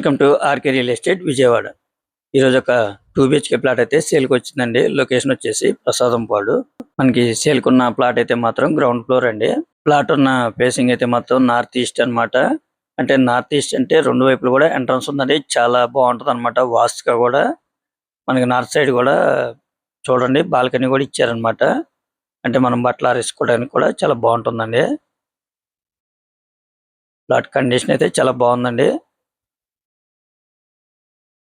Welcome to RK real estate Vijayawada. ఈరోజు ఒక 2 BHK plot అయితే సేల్కి వచ్చిందండి. లొకేషన్ వచ్చేసి ప్రసాదంపాడు. మనకి సేల్కి ఉన్న ప్లాట్ అయితే మాత్రం గ్రౌండ్ ఫ్లోర్ అండి. ప్లాట్ ఉన్న ఫేసింగ్ అయితే మాత్రం నార్త్ ఈస్ట్ అన్నమాట. అంటే నార్త్ ఈస్ట్ అంటే రెండు వైపులు కూడా ఎంట్రన్స్ ఉందండి. చాలా బాగుంటది అనమాట. వాస్తుగా కూడా మనకి నార్త్ సైడ్ కూడా చూడండి బాల్కనీ కూడా ఇచ్చారనమాట. అంటే మనం బట్టలు ఆరేసుకోవడానికి కూడా చాలా బాగుంటుందండి. ప్లాట్ కండిషన్ అయితే చాలా బాగుందండి.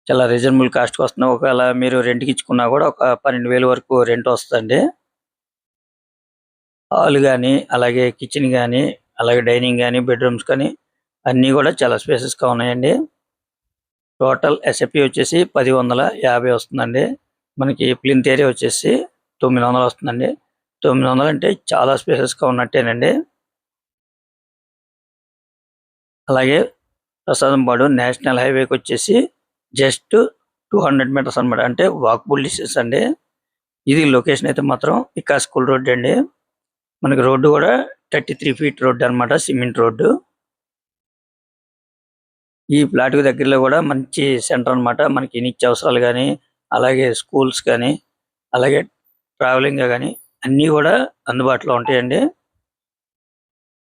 చాలా రీజనబుల్ కాస్ట్ వస్తుంది. ఒకవేళ మీరు రెంట్కి ఇచ్చుకున్నా కూడా ఒక 12,000 వరకు రెంట్ వస్తుందండి. హాల్ కానీ, అలాగే కిచెన్ కానీ, అలాగే డైనింగ్ కానీ, బెడ్రూమ్స్ కానీ అన్నీ కూడా చాలా స్పేసెస్గా ఉన్నాయండి. టోటల్ ఎస్ఎఫ్టీ వచ్చేసి 10,150 వస్తుందండి. మనకి ప్లింత్ ఏరియా వచ్చేసి 900 వస్తుందండి. 900 అంటే చాలా స్పేసెస్గా ఉన్నట్టేనండి. అలాగే ప్రసాదంపాడు నేషనల్ హైవేకి వచ్చేసి జస్ట్ 200 మీటర్స్ అనమాట. అంటే వాకబుల్ డిస్టెన్స్ అండి. ఇది లొకేషన్ అయితే మాత్రం ఇక్కడ స్కూల్ రోడ్ అండి. మనకి రోడ్డు కూడా 33 ఫీట్ రోడ్డు అనమాట, సిమెంట్ రోడ్డు. ఈ ప్లాట్ కు దగ్గరలో కూడా మంచి సెంటర్ అనమాట. మనకి నిత్య అవసరాలు కానీ, అలాగే స్కూల్స్ కానీ, అలాగే ట్రావెలింగ్ కానీ అన్నీ కూడా అందుబాటులో ఉంటాయండి.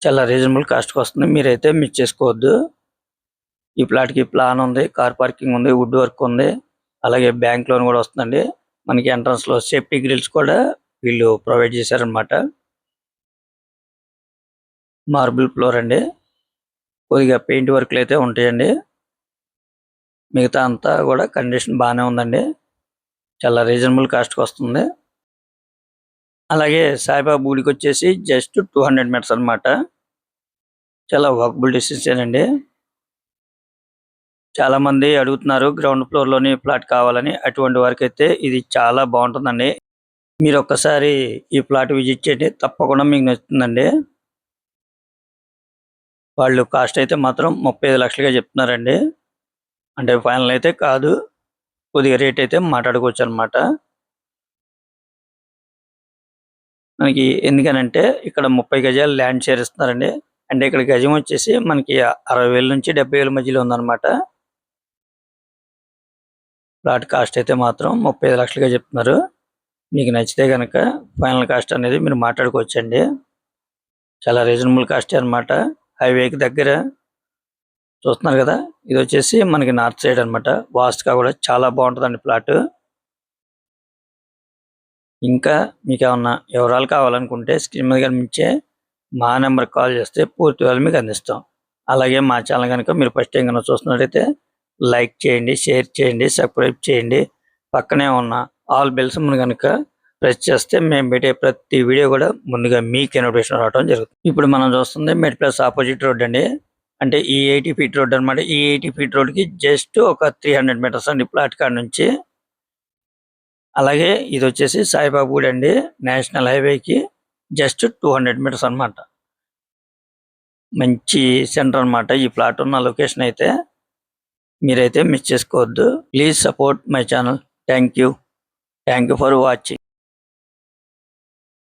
చాలా రీజనబుల్ కాస్ట్కి వస్తుంది. మీరైతే మిస్ చేసుకోవద్దు. ఈ ప్లాట్ కి ప్లాన్ ఉంది, కార్ పార్కింగ్ ఉంది, వుడ్ వర్క్ ఉంది, అలాగే బ్యాంక్ లోన్ కూడా వస్తుందండి. మనకి ఎంట్రన్స్ లో సేఫ్టీ గ్రిల్స్ కూడా వీళ్ళు ప్రొవైడ్ చేశారనమాట. మార్బుల్ ఫ్లోర్ అండి. కొద్దిగా పెయింట్ వర్క్లు అయితే ఉంటాయండి. మిగతా అంతా కూడా కండిషన్ బాగానే ఉందండి. చాలా రీజనబుల్ కాస్ట్కి వస్తుంది. అలాగే సాయిబాబా గుడికి వచ్చేసి జస్ట్ 200 మీటర్స్ అనమాట. చాలా వాకబుల్ డిస్టెన్స్ అండి. చాలా మంది అడుగుతున్నారు గ్రౌండ్ ఫ్లోర్ లోని ప్లాట్ కావాలని. అటువంటి వారికి అయితే ఇది చాలా బాగుంటుందండి. మీరు ఒక్కసారి ఈ ప్లాట్ విజిట్ చేయండి, తప్పకుండా మీకు నచ్చుతుందండి. వాళ్ళు కాస్ట్ అయితే మాత్రం 35 లక్షలుగా చెప్తున్నారండి. అంటే ఫైనల్ అయితే కాదు, కొద్దిగా రేట్ అయితే మాట్లాడుకోవచ్చు అనమాట. మనకి ఎందుకనంటే ఇక్కడ 30 గజాలు ల్యాండ్ షేర్ ఇస్తున్నారండి. అంటే ఇక్కడ గజం వచ్చేసి మనకి 60,000 నుంచి 70,000 మధ్యలో ఉందన్నమాట. ప్లాట్ కాస్ట్ అయితే మాత్రం 35 లక్షలుగా చెప్తున్నారు. మీకు నచ్చితే కనుక ఫైనల్ కాస్ట్ అనేది మీరు మాట్లాడుకోవచ్చండి. చాలా రీజనబుల్ కాస్ట్ అనమాట. హైవేకి దగ్గర చూస్తున్నారు కదా. ఇది వచ్చేసి మనకి నార్త్ సైడ్ అనమాట. వాస్తుగా కూడా చాలా బాగుంటుందండి ప్లాట్. ఇంకా మీకు ఏమన్నా వివరాలు కావాలనుకుంటే స్క్రీన్ మీద కనిపించే మా నెంబర్ కాల్ చేస్తే పూర్తి వివరాలు మీకు అందిస్తాం. అలాగే మా ఛానల్ కనుక మీరు ఫస్ట్ టైం కనుక చూస్తున్నట్టయితే లైక్ చేయండి, షేర్ చేయండి, సబ్స్క్రైబ్ చేయండి. పక్కనే ఉన్న ఆల్ బెల్స్ కనుక ప్రెస్ చేస్తే మేము పెట్టే ప్రతి వీడియో కూడా ముందుగా మీకు నోటిఫికేషన్ రావడం జరుగుతుంది. ఇప్పుడు మనం చూస్తుంది మెడ్ ప్లస్ ఆపోజిట్ రోడ్ అండి. అంటే ఈ 80 ఫీట్ రోడ్ అనమాట. ఈ 80 ఫీట్ రోడ్కి జస్ట్ ఒక 300 మీటర్స్ అండి ప్లాట్ కాడ నుంచి. అలాగే ఇది వచ్చేసి సాయిబాబా గుడి అండి. నేషనల్ హైవేకి జస్ట్ 200 మీటర్స్ అనమాట. మంచి సెంటర్ అనమాట ఈ ప్లాట్ ఉన్న లొకేషన్ అయితే. మీరైతే మిస్ చేసుకోవద్దు. Please support my channel. Thank you for watching.